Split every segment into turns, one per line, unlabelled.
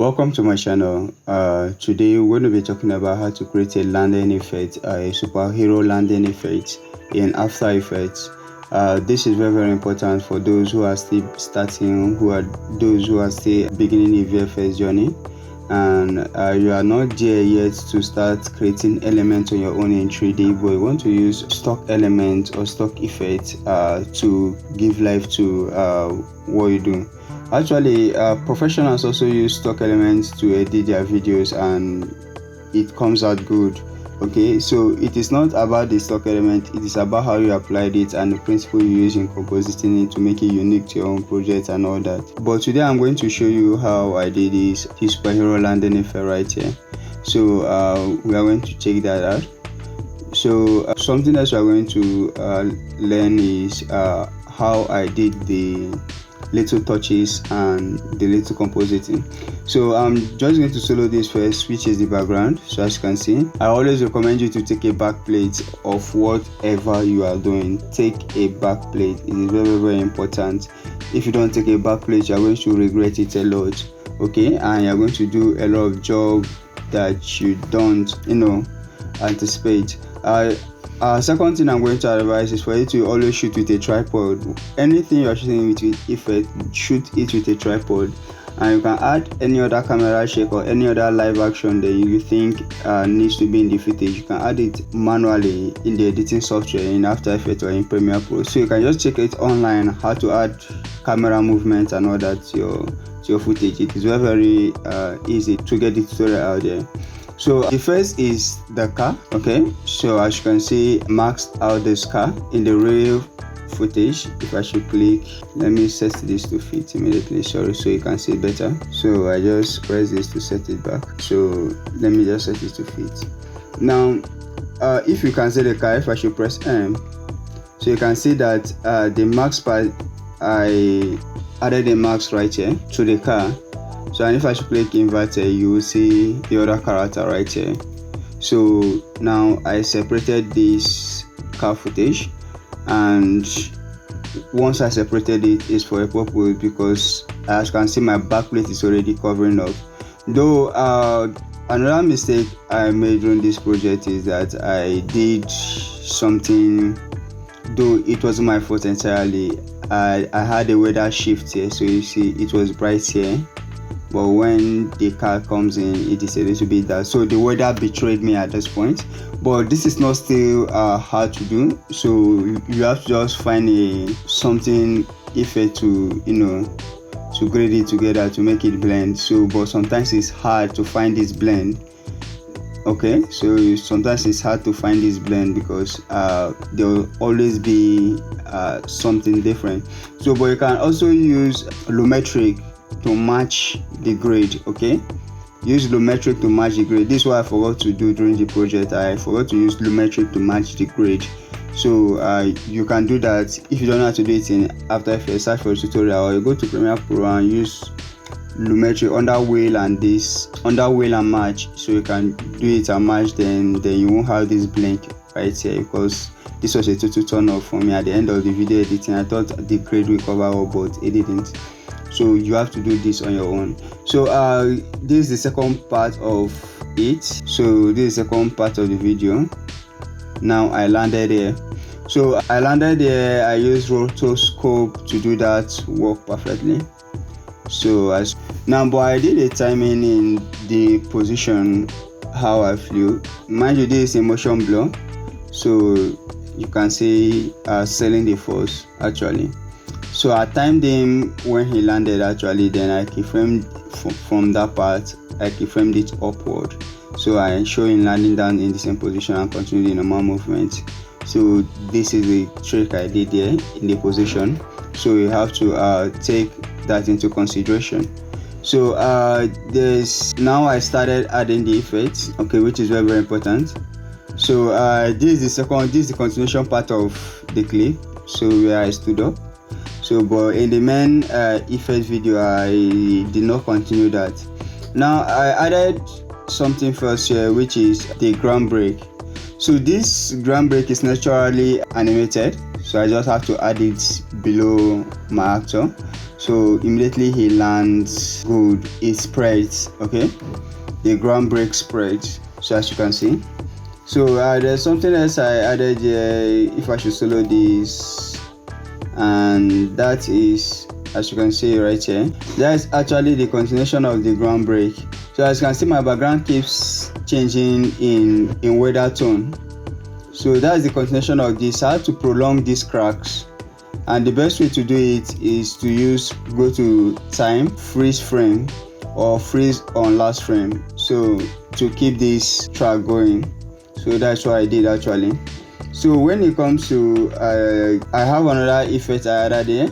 Welcome to my channel. Today we're going to be talking about how to create a landing effect, a superhero landing effect in After Effects. This is very important for those who are still starting, those who are still beginning the VFX journey, and you are not there yet to start creating elements on your own in 3D, but you want to use stock elements or stock effects to give life to what you do. Actually, professionals also use stock elements to edit their videos and it comes out good. Okay, so it is not about the stock element, it is about how you applied it and the principle you use in compositing it to make it unique to your own project and all that. But today I'm going to show you how I did this superhero landing effect right here. So we are going to check that out. So something else we are going to learn is how I did the little touches and the little compositing. So I'm just going to solo this first, which is the background. So as you can see, I always recommend you to take a back plate of whatever you are doing. Take a back plate. It is very important. If you don't take a back plate, you are going to regret it a lot. Okay, and you're going to do a lot of job that you don't anticipate. Second thing I'm going to advise is for you to always shoot with a tripod. Anything you're shooting with effect, shoot it with a tripod, and you can add any other camera shake or any other live action that you think needs to be in the footage. You can add it manually in the editing software in After Effects or in Premiere Pro. So you can just check it online how to add camera movement and all that to your footage. It is very easy to get the tutorial out there. So the first is the car. Okay, so as you can see, maxed out this car in the real footage. If I should click, let me set this to fit immediately, sorry, so you can see it better. So I just press this to set it back. So let me just set it to fit. Now if you can see the car, if I should press M, so you can see that the max part, I added the max right here to the car. So and if I should click inverted, you will see the other character right here. So now I separated this car footage, and once I separated it is for a purpose, because as you can see my backplate is already covering up. Though another mistake I made during this project is that I did something, though it wasn't my fault entirely. I had a weather shift here, so you see it was bright here, but when the car comes in it is a little bit dark, so the weather betrayed me at this point. But this is not still hard to do, so you have to just find something effect to to grade it together to make it blend. So but sometimes it's hard to find this blend. Okay, so sometimes it's hard to find this blend because there will always be something different. So but you can also use Lumetric to match the grade. Okay, use Lumetric to match the grade. This is what I forgot to do during the project. I forgot to use Lumetric to match the grade. So you can do that. If you don't know how to do it in After Effects, search for a tutorial, or you go to Premiere Pro and use Lumetric under wheel and match, so you can do it and match. Then you won't have this blink right here, because this was a total turn off for me. At the end of the video editing, I thought the grade will cover all, but it didn't. So you have to do this on your own. So this is the second part of it. So this is the second part of the video. Now I landed here. So I landed here. I used rotoscope to do that work perfectly. So but I did a timing in the position how I flew. Mind you, this is a motion blur, so you can see selling the force actually. So I timed him when he landed actually, then I keyframed from that part, I keyframed it upward. So I show him landing down in the same position and continue the normal movement. So this is the trick I did here in the position. So you have to take that into consideration. So now I started adding the effects, okay, which is very important. So this is the continuation part of the clip, so where I stood up. So but in the main effect video I did not continue that. Now I added something first here, which is the ground brake. So this ground brake is naturally animated, so I just have to add it below my actor. So immediately he lands good. It spreads, okay, the ground break spreads. So as you can see, so there's something else I added here. If I should solo this, and that is, as you can see right here, that's actually the continuation of the ground break. So as you can see, my background keeps changing in weather tone. So that's the continuation of this. I have to prolong these cracks, and the best way to do it is to go to time, freeze frame, or freeze on last frame, so to keep this track going. So that's what I did actually. So when it comes to I have another effect I added here,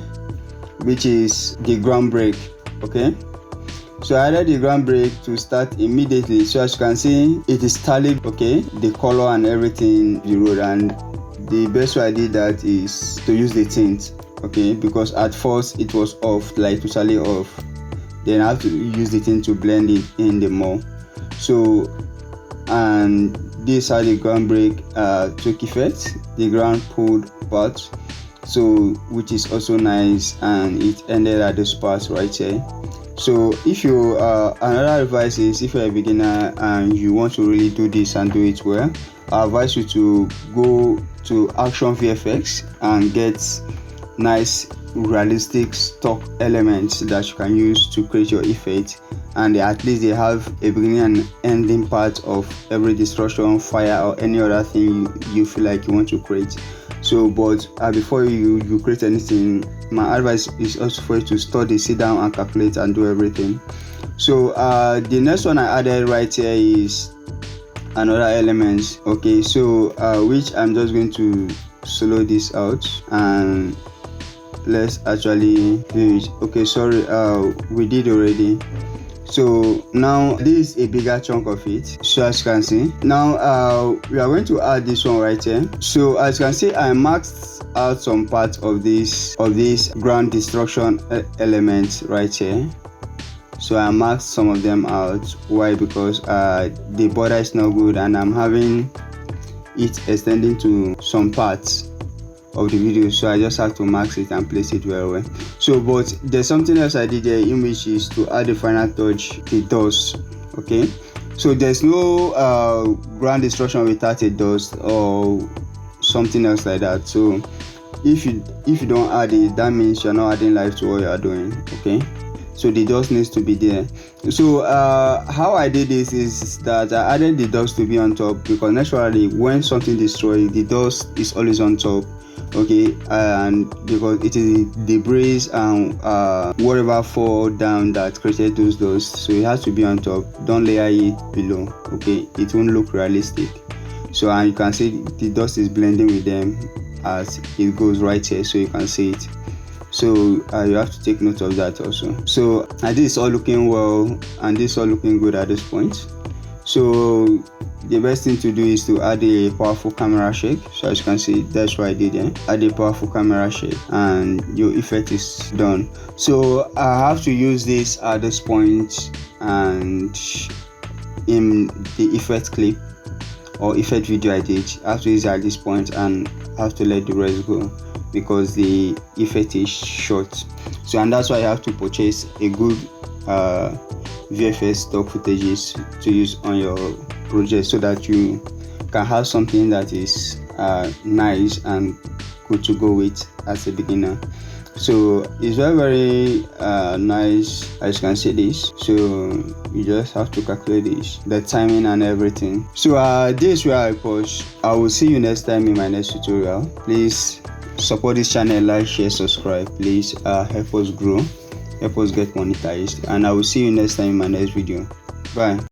which is the ground break. Okay, so I added the ground break to start immediately. So as you can see, it is tallied, okay, the color and everything you wrote. And the best way I did that is to use the tint, okay, because at first it was off, like totally off. Then I have to use the tint to blend it in the more. So, and this how the ground break took effect, the ground pulled part, so which is also nice, and it ended at this part right here. So if you another advice is, if you're a beginner and you want to really do this and do it well, I advise you to go to Action VFX and get nice realistic stock elements that you can use to create your effect, and at least they have a beginning and ending part of every destruction, fire, or any other thing you feel like you want to create. So but before you create anything, my advice is also for you to study, sit down and calculate and do everything. So the next one I added right here is another element, okay, so which I'm just going to solo this out, and let's actually do it. Okay, sorry, we did already. So now this is a bigger chunk of it. So as you can see, now we are going to add this one right here. So as you can see, I marked out some parts of this ground destruction element right here. So I marked some of them out. Why? Because the border is not good, and I'm having it extending to some parts of the video, so I just have to mark it and place it very well. So but there's something else I did there, in which is to add the final touch, the dust. Okay, so there's no ground destruction without a dust or something else like that. So if you don't add it, that means you're not adding life to what you are doing. Okay, so the dust needs to be there. So how I did this is that I added the dust to be on top, because naturally when something destroys, the dust is always on top. Okay, and because it is debris and whatever fall down that created those dust, so it has to be on top. Don't layer it below, okay, it won't look realistic. So and you can see the dust is blending with them as it goes right here, so you can see it. So you have to take note of that also. So this is all looking well, and this is all looking good at this point. So the best thing to do is to add a powerful camera shake. So as you can see, that's what I did there. Add a powerful camera shake and your effect is done. So I have to use this at this point, and in the effect clip or effect video I did, I have to use it at this point and I have to let the rest go, because the effect is short. So and that's why you have to purchase a good VFX stock footages to use on your project, so that you can have something that is nice and good to go with as a beginner. So it's very nice, as you can see this. So you just have to calculate this, the timing and everything. So this is where I pause. I will see you next time in my next tutorial. Please support this channel, like, share, subscribe. Please help us grow, help us get monetized, and I will see you next time in my next video. Bye.